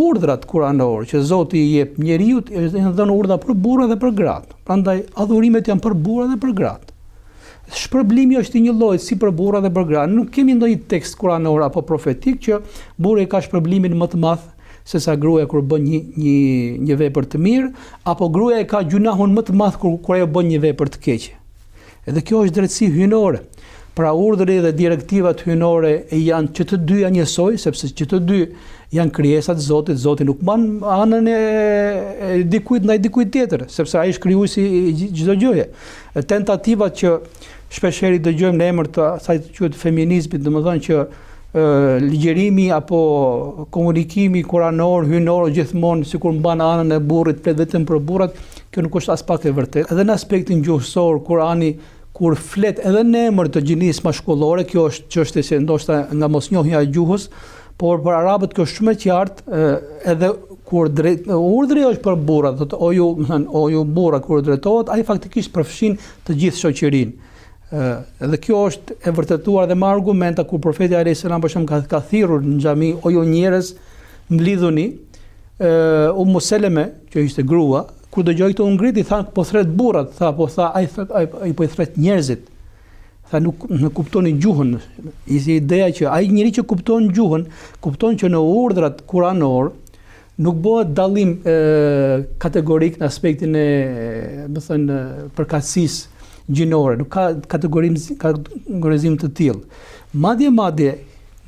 urdhrat kuranore që Zoti i jep njeriu janë dhënë urdhra për burra dhe për gratë. Prandaj adhurimet janë për burra dhe për gratë. Shpërblimi është i një lloji si për burra dhe për gratë. Nuk kemi ndonjë tekst kuranor apo profetik që burri ka shpërblimin më të madh se sa gruaja kur bën një vepër të mirë, apo gruaja ka gjunahun më të madh kur ajo bën një vepër të keqe. Edhe kjo është drejtësi hyjnore. Pra urdhri dhe direktivat hyjnore janë që të dyja njësoj, sepse që të dy janë krijesat e Zotit. Zoti nuk ban anën e dikujt ndaj dikujt tjetër, sepse ai është krijuesi i çdo gjëje. Tentativat që shpeshherë dëgjojmë në emër të asaj që quhet feminizmit, domethënë që ligjerimi apo komunikimi kuranor, hyjnor gjithmonë sikur mban anën e burrit vetëm për burrat, kjo nuk është as pak e vërtetë. Edhe në aspektin gjuhësor, Kurani kur flet edhe në emër të gjinisë maskullore, kjo është çështje që ndoshta nga mosnjohja e gjuhës, por për arabët kjo është shumë e qartë, edhe kur urdhri është për burrat, thotë o ju burra kur drejtohet, ai faktikisht përfshin të gjithë shoqërinë. Edhe kjo është e vërtetuar dhe me argumenta kur profeti alayhis salam për shemb ka thirrur në xhami o ju njerëz mblidhuni, Ummu Seleme, që ishte grua, kur dëgjoi këto ngriti tha po thret burrat, ai po i thret njerëzit. Tha nuk kuptoni gjuhën. Ishte ideja që ai njeriu që kupton gjuhën, kupton që në urdhrat kuranor nuk bëhet dallim kategorik në aspektin e, më thënë, përkatësisë gjinore, nuk ka kategorizim të tillë. Madje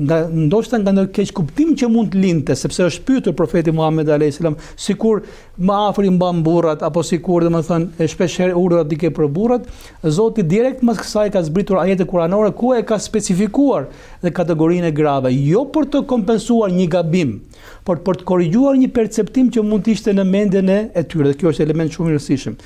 ndoshta nga ndonjë keq kuptim që mund të lindte, sepse është pyetur profeti Muhammed alayhis salam sikur më afër i mban burrat apo sikur domethënë shpeshherë urdhrat i ke për burrat, Zoti direkt mas kësaj ka zbritur ajete kuranore ku e ka specifikuar dhe kategorinë e grave, jo për të kompensuar një gabim, por për të korrigjuar një perceptim që mund të ishte në mendjen e tyre. Dhe kjo është element shumë i rëndësishëm.